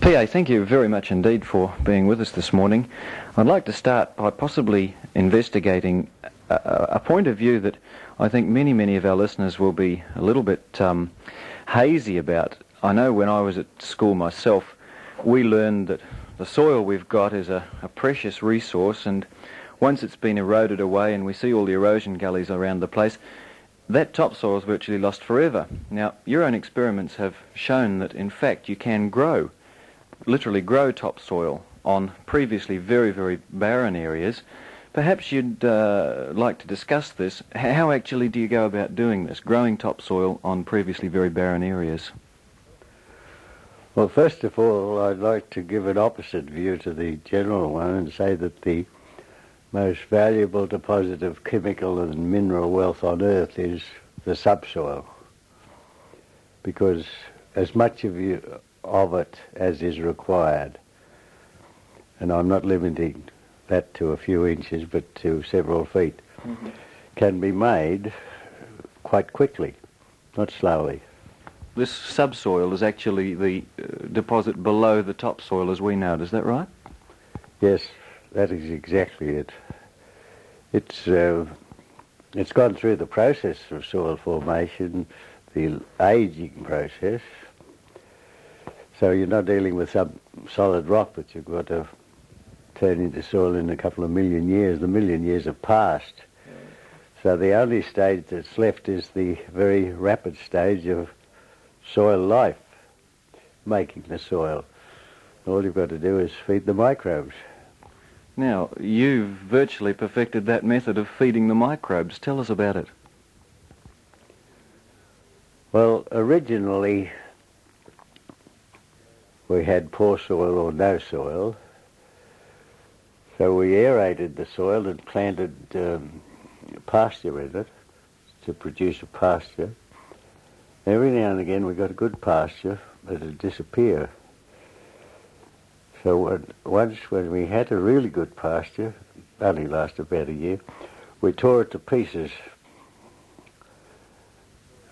PA, thank you very much indeed for being with us this morning. I'd like to start by possibly investigating a point of view that I think many of our listeners will be a little bit hazy about. I know when I was at school myself, we learned that the soil we've got is a precious resource, and once it's been eroded away and we see all the erosion gullies around the place, that topsoil is virtually lost forever. Now, your own experiments have shown that, in fact, you can literally grow topsoil on previously very barren areas. Perhaps you'd like to discuss this. How actually do you go about doing this, growing topsoil on previously very barren areas? Well, first of all, I'd like to give an opposite view to the general one and say that the most valuable deposit of chemical and mineral wealth on Earth is the subsoil, because as much of it as is required, and I'm not limiting that to a few inches but to several feet, can be made quite quickly, not slowly. This subsoil is actually the deposit below the topsoil as we know it, is that right? Yes, that is exactly it. It's gone through the process of soil formation, the aging process. So you're not dealing with some solid rock that you've got to turn into soil in a couple of million years. The million years have passed. So the only stage that's left is the very rapid stage of soil life, making the soil. All you've got to do is feed the microbes. Now, you've virtually perfected that method of feeding the microbes. Tell us about it. Well, originally we had poor soil or no soil, so we aerated the soil and planted pasture in it to produce a pasture. Every now and again we got a good pasture, but it'd disappear. So once when we had a really good pasture, only lasted about a year, we tore it to pieces.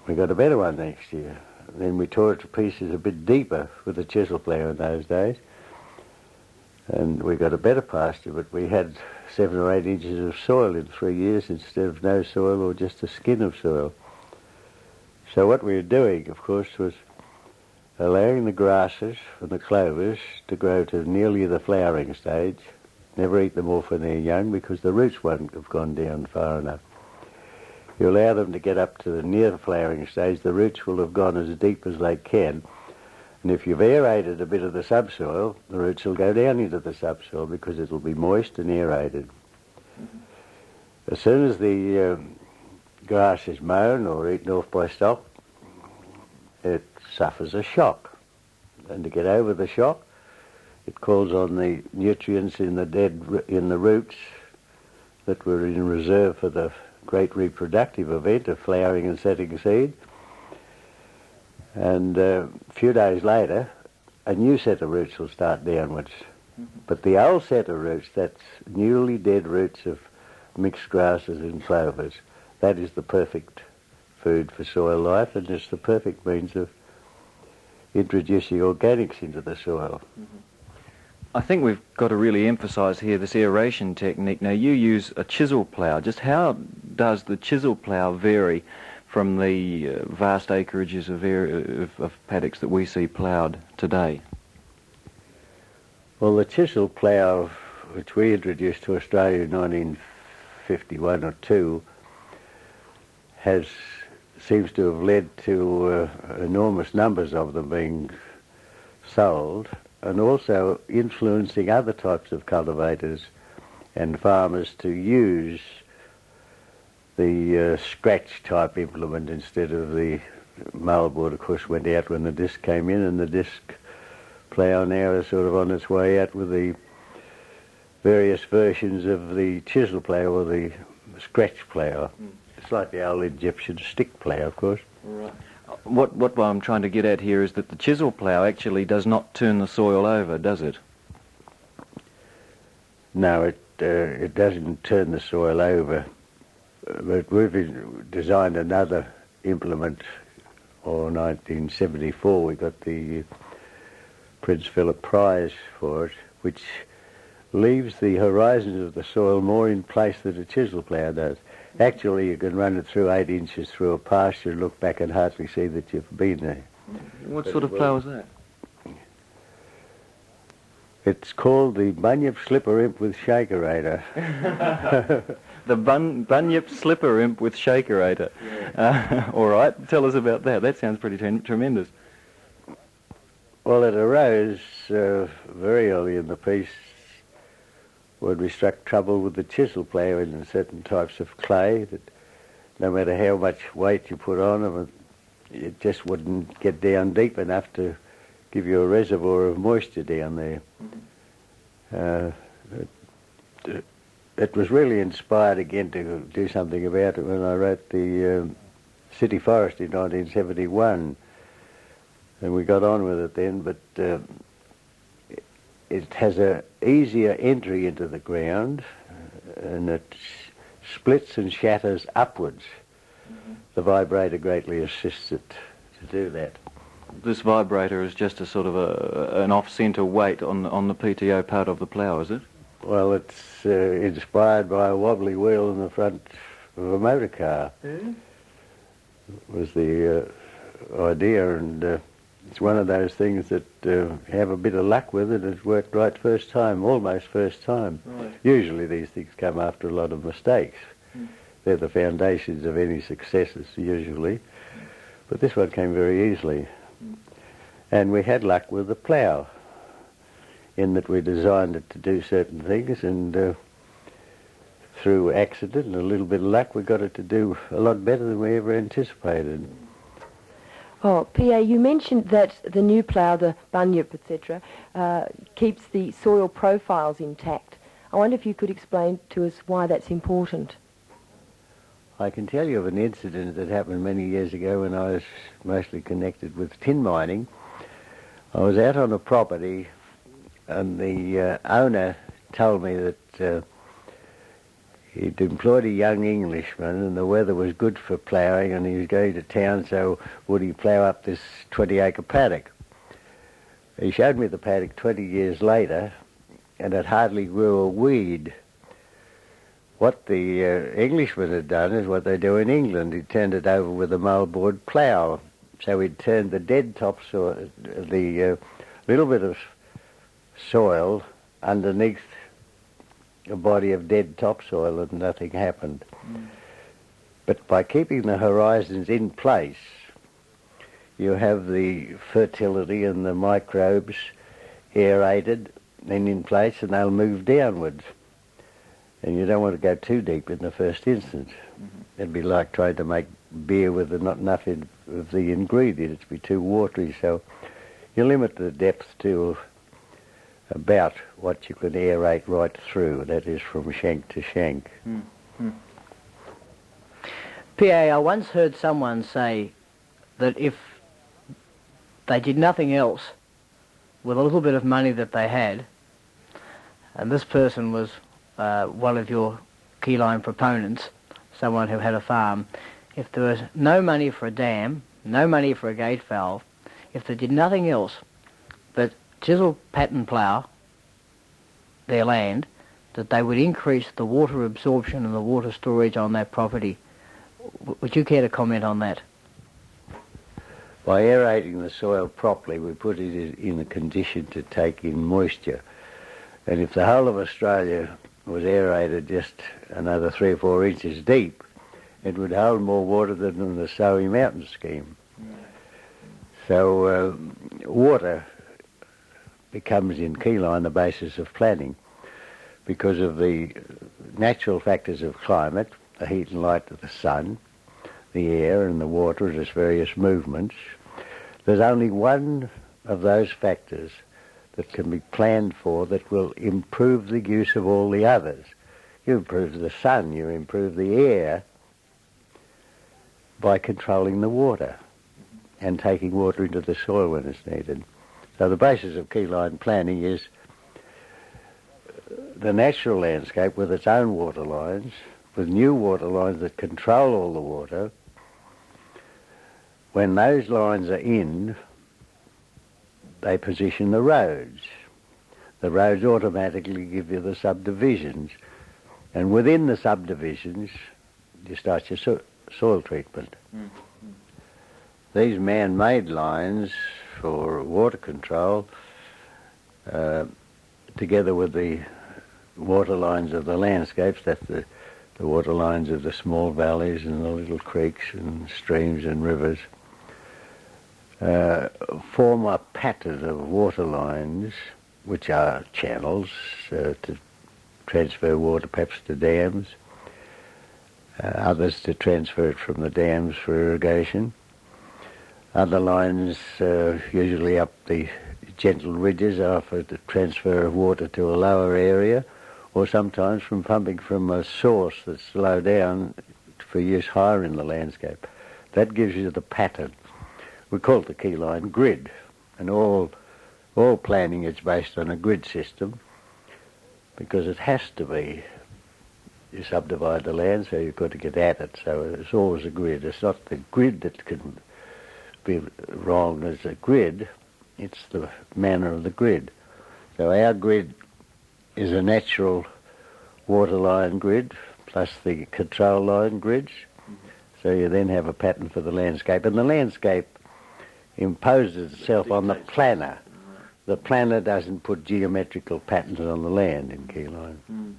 We got a better one next year. Then we tore it to pieces a bit deeper with a chisel plough in those days. And we got a better pasture, but we had 7 or 8 inches of soil in 3 years instead of no soil or just a skin of soil. So what we were doing, of course, was allowing the grasses and the clovers to grow to nearly the flowering stage. Never eat them off when they're young because the roots won't have gone down far enough. You allow them to get up to the near the flowering stage, the roots will have gone as deep as they can. And if you've aerated a bit of the subsoil, the roots will go down into the subsoil because it'll be moist and aerated. As soon as the grass is mown or eaten off by stock, it suffers a shock. And to get over the shock, it calls on the nutrients in the roots that were in reserve for the great reproductive event of flowering and setting seed. And a few days later, a new set of roots will start downwards. But the old set of roots, that's newly dead roots of mixed grasses and clovers, that is the perfect food for soil life, and it's the perfect means of introducing organics into the soil. I think we've got to really emphasise here this aeration technique. Now, you use a chisel plough. Just how does the chisel plough vary from the vast acreages of paddocks that we see ploughed today? Well, the chisel plough, which we introduced to Australia in 1951 or 2, seems to have led to enormous numbers of them being sold, and also influencing other types of cultivators and farmers to use the scratch type implement instead of the moldboard. Of course, went out when the disc came in, and the disc plough now is sort of on its way out with the various versions of the chisel plough or the scratch plough. It's like the old Egyptian stick plough, of course. Right. What I'm trying to get at here is that the chisel plough actually does not turn the soil over, does it? No, it doesn't turn the soil over. But we've designed another implement, or 1974 we got the Prince Philip prize for it, which leaves the horizons of the soil more in place than a chisel plough does. Actually, you can run it through 8 inches through a pasture, look back and hardly see that you've been there. What sort of plough is that? It's called the Bunyip Slipper Imp with Shakerator. The Bunyip Slipper Imp with Shakerator. All right, tell us about that. That sounds pretty tremendous. Well, it arose very early in the piece when we struck trouble with the chisel plough in certain types of clay, that no matter how much weight you put on them, it just wouldn't get down deep enough to give you a reservoir of moisture down there. It was really inspired again to do something about it when I wrote the City Forest in 1971, and we got on with it then, but it has a easier entry into the ground, and it splits and shatters upwards. The vibrator greatly assists it to do that. This vibrator is just a sort of an off-centre weight on the PTO part of the plough, is it? Well, it's inspired by a wobbly wheel in the front of a motor car. Yeah. Was the idea, and it's one of those things that have a bit of luck with it. It's worked right first time, almost first time. Right. Usually these things come after a lot of mistakes. They're the foundations of any successes, usually. But this one came very easily. And we had luck with the plough, in that we designed it to do certain things, and through accident and a little bit of luck, we got it to do a lot better than we ever anticipated. Oh, P.A., you mentioned that the new plough, the bunyip, etc., keeps the soil profiles intact. I wonder if you could explain to us why that's important. I can tell you of an incident that happened many years ago when I was mostly connected with tin mining. I was out on a property, and the owner told me that he'd employed a young Englishman, and the weather was good for ploughing, and he was going to town, so would he plough up this 20-acre paddock? He showed me the paddock 20 years later, and it hardly grew a weed. What the Englishman had done is what they do in England. He turned it over with a moldboard plough. So he'd turned the dead topsoil, the little bit of soil underneath a body of dead topsoil, and nothing happened. But by keeping the horizons in place, you have the fertility and the microbes aerated and in place, and they'll move downwards. And you don't want to go too deep in the first instance. It'd be like trying to make beer with not enough of the ingredients. It'd be too watery. So you limit the depth to about what you can aerate right through. That is from shank to shank. P.A., I once heard someone say that if they did nothing else with a little bit of money that they had, and this person was one of your Keyline proponents, someone who had a farm, if there was no money for a dam, no money for a gate valve, if they did nothing else but chisel pattern plough their land, that they would increase the water absorption and the water storage on that property. Would you care to comment on that? By aerating the soil properly, we put it in a condition to take in moisture. And if the whole of Australia was aerated just another 3 or 4 inches deep, it would hold more water than in the Surrey Mountain scheme. So water becomes in Keyline the basis of planning because of the natural factors of climate, the heat and light of the sun, the air and the water and its various movements. There's only one of those factors that can be planned for that will improve the use of all the others. You improve the sun, you improve the air by controlling the water and taking water into the soil when it's needed. So the basis of Keyline planning is the natural landscape with its own water lines, with new water lines that control all the water. When those lines are in, they position the roads. The roads automatically give you the subdivisions. And within the subdivisions, you start your soil treatment. These man-made lines for water control, together with the water lines of the landscapes, that's the water lines of the small valleys and the little creeks and streams and rivers, form a pattern of water lines, which are channels to transfer water perhaps to dams, others to transfer it from the dams for irrigation. Other lines, usually up the gentle ridges, are for the transfer of water to a lower area, or sometimes from pumping from a source that's low down for use higher in the landscape. That gives you the pattern. We call it the Keyline grid, and all planning is based on a grid system, because it has to be. You subdivide the land, so you've got to get at it. So it's always a grid. It's not the grid that can be wrong as a grid, it's the manner of the grid. So our grid is a natural water line grid plus the control line grids. So you then have a pattern for the landscape, and the landscape imposes itself on the planner. The planner doesn't put geometrical patterns on the land in Keyline.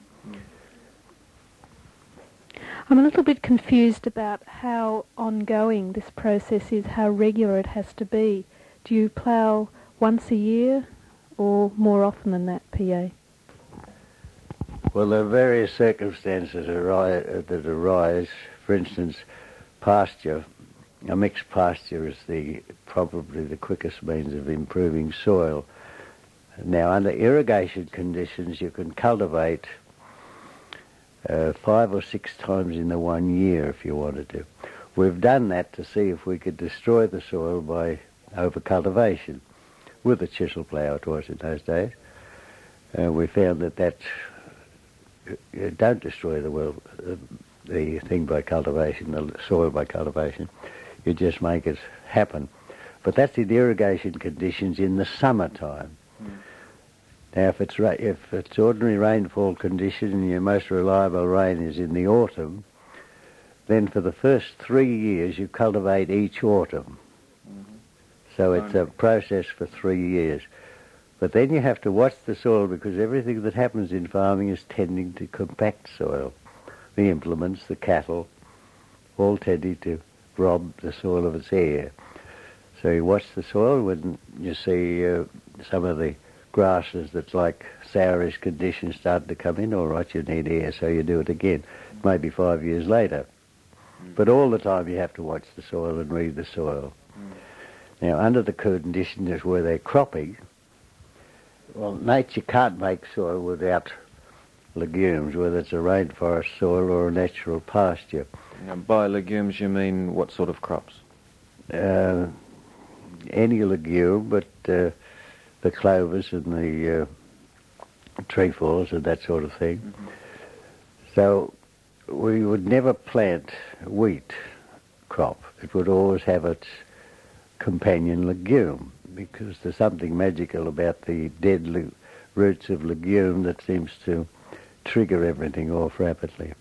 I'm a little bit confused about how ongoing this process is, how regular it has to be. Do you plough once a year or more often than that, PA? Well, there are various circumstances that arise. For instance, pasture. A mixed pasture is probably the quickest means of improving soil. Now, under irrigation conditions, you can cultivate 5 or 6 times in the 1 year if you wanted to. We've done that to see if we could destroy the soil by over-cultivation with a chisel plough, it was in those days. We found that you don't destroy the thing by cultivation, the soil by cultivation. You just make it happen. But that's in irrigation conditions in the summertime. Now, if it's ordinary rainfall condition and your most reliable rain is in the autumn, then for the first 3 years you cultivate each autumn. So it's a process for 3 years. But then you have to watch the soil, because everything that happens in farming is tending to compact soil. The implements, the cattle, all tending to rob the soil of its air. So you watch the soil. When you see some of the grasses that's like sourish conditions starting to come in, all right, you need air, so you do it again, maybe 5 years later. But all the time you have to watch the soil and read the soil. Now, under the conditions where they're cropping, well, nature can't make soil without legumes, whether it's a rainforest soil or a natural pasture. Now, by legumes you mean what sort of crops? Any legume, but the clovers and the trefoils and that sort of thing. So we would never plant wheat crop. It would always have its companion legume, because there's something magical about the dead roots of legume that seems to trigger everything off rapidly.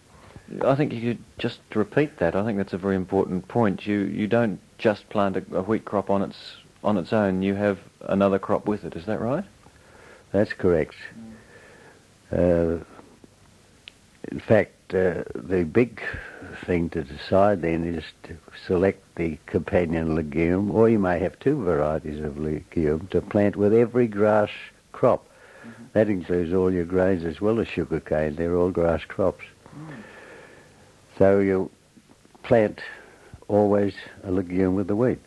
I think you could just repeat that. I think that's a very important point. You don't just plant a wheat crop on its own. You have another crop with it. Is that right? That's correct. In fact, the big thing to decide then is to select the companion legume, or you may have 2 varieties of legume to plant with every grass crop. That includes all your grains as well as sugarcane. They're all grass crops. So you plant always a legume with the wheat.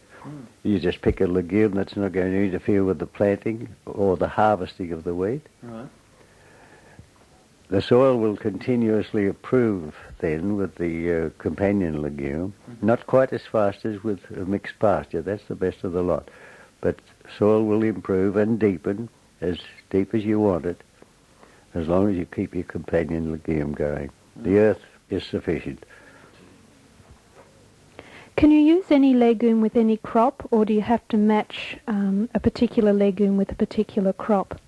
You just pick a legume that's not going to interfere with the planting or the harvesting of the wheat. Right. The soil will continuously improve then with the companion legume, not quite as fast as with a mixed pasture. That's the best of the lot. But soil will improve and deepen as deep as you want it, as long as you keep your companion legume going. The earth is sufficient. Can you use any legume with any crop, or do you have to match a particular legume with a particular crop?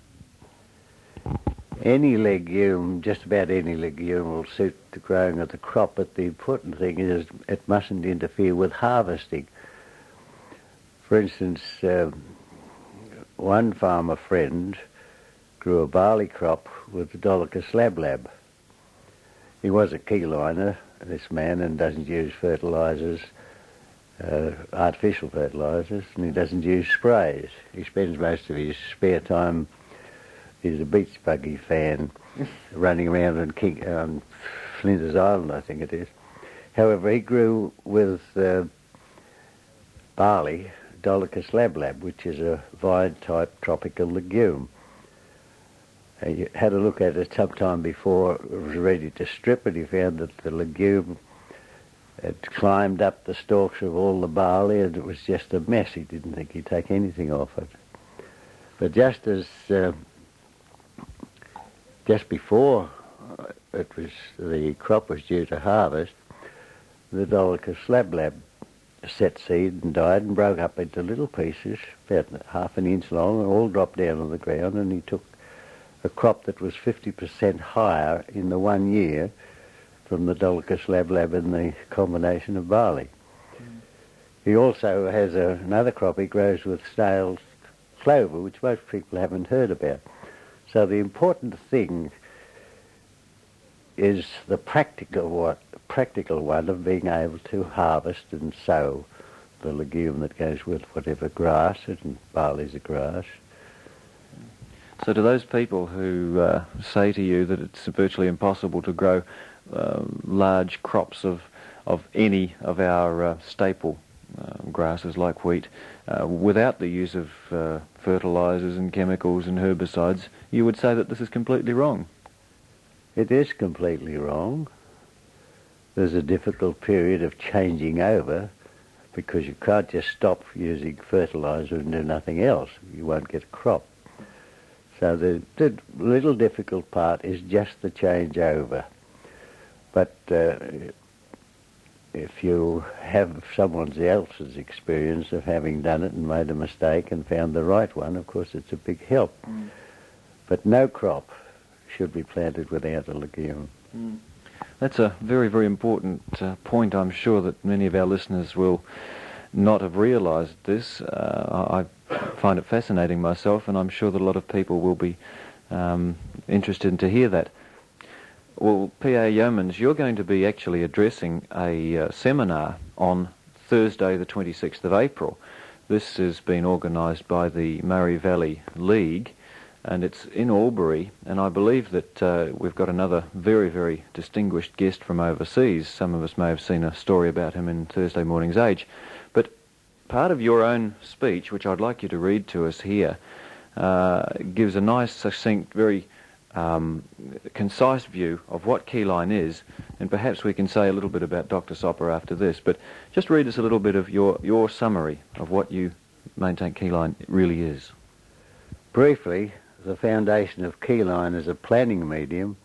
Any legume, just about any legume, will suit the growing of the crop, but the important thing is it mustn't interfere with harvesting. For instance, one farmer friend grew a barley crop with the Dolichos lablab. He was a keyliner, this man, and doesn't use fertilisers, artificial fertilisers, and he doesn't use sprays. He spends most of his spare time, he's a beach buggy fan, running around on Flinders Island, I think it is. However, he grew with barley, Dolichos lablab, which is a vine-type tropical legume. He had a look at it sometime before it was ready to strip, and he found that the legume had climbed up the stalks of all the barley, and it was just a mess. He didn't think he'd take anything off it. But just before the crop was due to harvest, the Dolichos lablab set seed and died and broke up into little pieces, about half an inch long, and all dropped down on the ground, and he took a crop that was 50% higher in the 1 year from the Dolichos lablab and the combination of barley. He also has another crop he grows with snail clover, which most people haven't heard about. So the important thing is the practical one of being able to harvest and sow the legume that goes with whatever grass, and barley's a grass. So to those people who say to you that it's virtually impossible to grow large crops of any of our staple grasses like wheat without the use of fertilisers and chemicals and herbicides, you would say that this is completely wrong. It is completely wrong. There's a difficult period of changing over, because you can't just stop using fertiliser and do nothing else. You won't get a crop. So the little difficult part is just the changeover. But if you have someone else's experience of having done it and made a mistake and found the right one, of course it's a big help. But no crop should be planted without a legume. That's a very, very important point. I'm sure that many of our listeners will not have realised this. I find it fascinating myself, and I'm sure that a lot of people will be interested to hear that. Well, P A Yeomans, you're going to be actually addressing a seminar on Thursday the 26th of April. This has been organised by the Murray Valley League, and it's in Albury, and I believe that we've got another very, very distinguished guest from overseas. Some of us may have seen a story about him in Thursday Morning's Age. But part of your own speech, which I'd like you to read to us here, gives a nice, succinct, very concise view of what Keyline is, and perhaps we can say a little bit about Dr. Sopper after this. But just read us a little bit of your summary of what you maintain Keyline really is. Briefly, the foundation of Keyline as a planning medium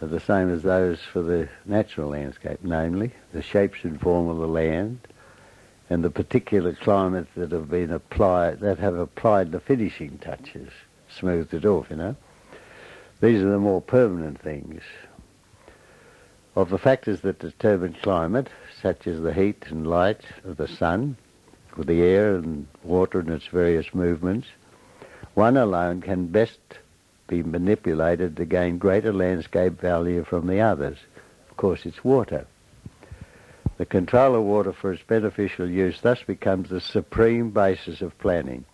are the same as those for the natural landscape, namely the shapes and form of the land and the particular climates that have been applied, that have applied the finishing touches, smoothed it off, you know. These are the more permanent things. Of the factors that determine climate, such as the heat and light of the sun, or the air and water and its various movements, one alone can best be manipulated to gain greater landscape value from the others. Of course, it's water. The control of water for its beneficial use thus becomes the supreme basis of planning.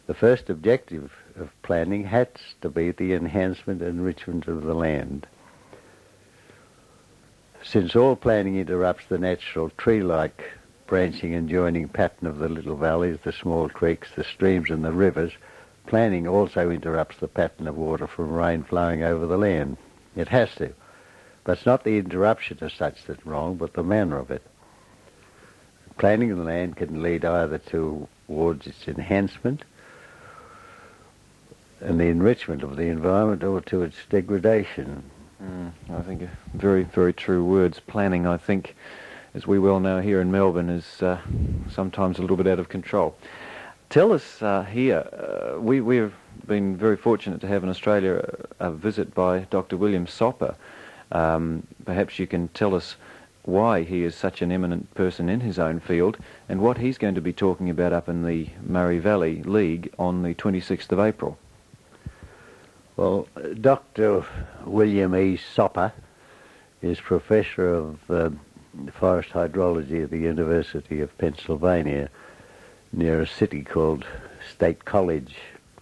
The first objective of planning has to be the enhancement and enrichment of the land. Since all planning interrupts the natural tree-like branching and joining pattern of the little valleys, the small creeks, the streams and the rivers, planning also interrupts the pattern of water from rain flowing over the land. It has to. But it's not the interruption as such that's wrong, but the manner of it. Planning the land can lead either towards its enhancement and the enrichment of the environment, or to its degradation. I think very, very true words. Planning, I think, as we well know here in Melbourne, is sometimes a little bit out of control. Tell us here, we've been very fortunate to have in Australia a visit by Dr. William Soper. Perhaps you can tell us why he is such an eminent person in his own field and what he's going to be talking about up in the Murray Valley League on the 26th of April. Well, Dr. William E. Soper is Professor of Forest Hydrology at the University of Pennsylvania, near a city called State College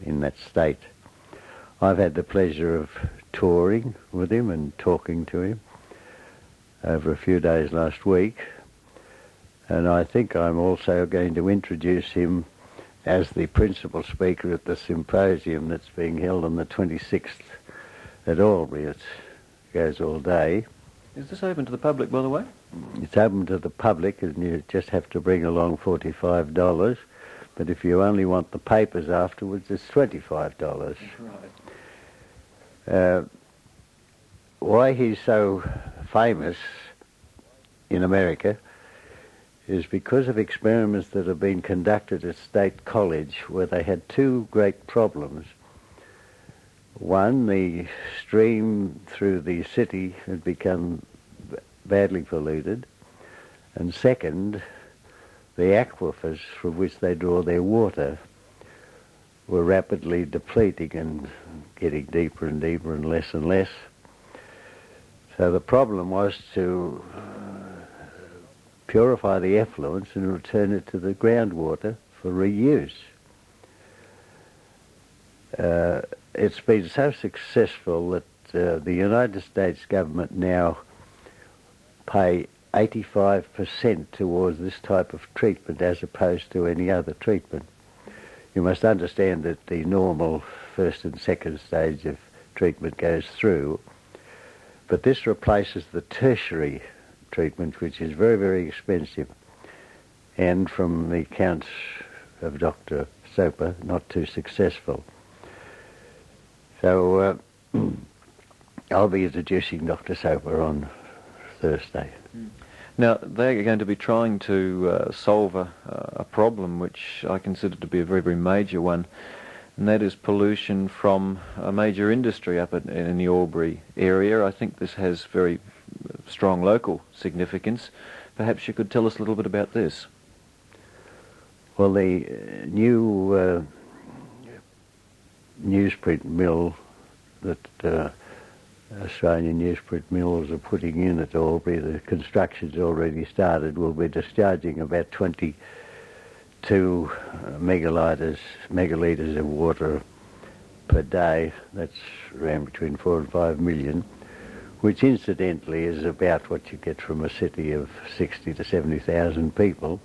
in that state. I've had the pleasure of touring with him and talking to him over a few days last week, and I think I'm also going to introduce him as the principal speaker at the symposium that's being held on the 26th at Albury. It goes all day. Is this open to the public, by the way? It's open to the public, and you just have to bring along $45. But if you only want the papers afterwards, it's $25. That's right. Why he's so famous in America is because of experiments that have been conducted at State College, where they had two great problems. One, the stream through the city had become badly polluted, and second, the aquifers from which they draw their water were rapidly depleting and getting deeper and deeper and less. So the problem was to purify the effluents and return it to the groundwater for reuse. It's been so successful that the United States government now pay 85% towards this type of treatment as opposed to any other treatment. You must understand that the normal first and second stage of treatment goes through, but this replaces the tertiary treatment, which is very, very expensive, and from the accounts of Dr. Soper, not too successful. So I'll be introducing Dr. Soper on Thursday. Now, they're going to be trying to solve a problem which I consider to be a very, very major one, and that is pollution from a major industry up in the Albury area. I think this has very strong local significance. Perhaps you could tell us a little bit about this. Well, the new newsprint mill that Australian newsprint mills are putting in at Albury, the construction's already started, will be discharging about 22 megalitres of water per day. That's around between 4 and 5 million, which incidentally is about what you get from a city of 60 to 70,000 people.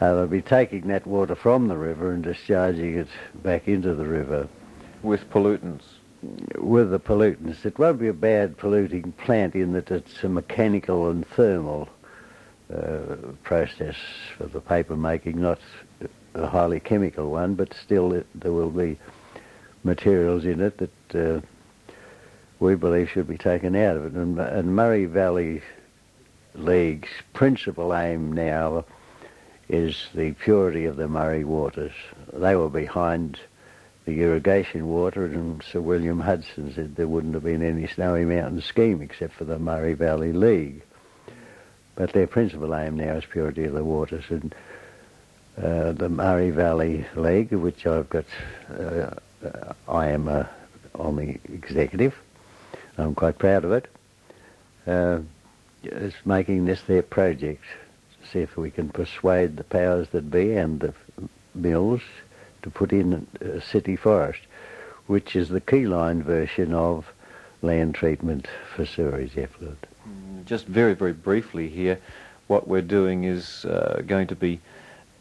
They'll be taking that water from the river and discharging it back into the river. With pollutants? With the pollutants. It won't be a bad polluting plant in that it's a mechanical and thermal process for the paper making, not a highly chemical one, but still there will be materials in it that we believe should be taken out of it. And Murray Valley League's principal aim now is the purity of the Murray waters. They were behind the irrigation water, and Sir William Hudson said there wouldn't have been any Snowy Mountain scheme except for the Murray Valley League. But their principal aim now is purity of the waters, and the Murray Valley League, which I've got, I am on the executive. I'm quite proud of it. Is making this their project, to see if we can persuade the powers that be and the mills to put in a city forest, which is the Keyline version of land treatment for sewerage effluent. Just very, very briefly here, what we're doing is going to be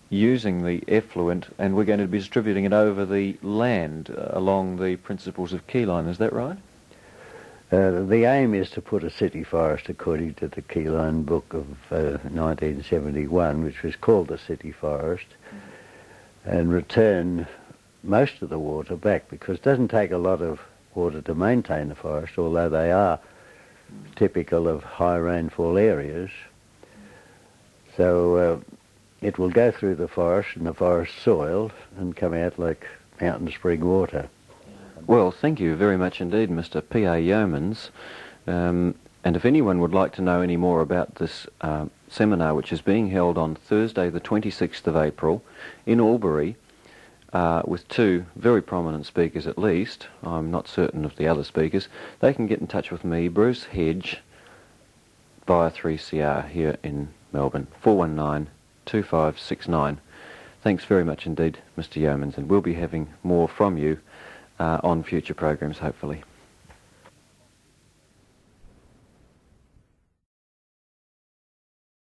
using the effluent and we're going to be distributing it over the land along the principles of Keyline. Is that right? The aim is to put a city forest according to the Keyline book of 1971, which was called the city forest, and return most of the water back, because it doesn't take a lot of water to maintain the forest, although they are typical of high rainfall areas. So it will go through the forest and the forest soil and come out like mountain spring water. Well, thank you very much indeed, Mr. P A Yeomans. And if anyone would like to know any more about this seminar, which is being held on Thursday the 26th of April in Albury, with two very prominent speakers at least, I'm not certain of the other speakers, they can get in touch with me, Bruce Hedge, via 3CR here in Melbourne, 419-2569. Thanks very much indeed, Mr. Yeomans, and we'll be having more from you on future programs, hopefully.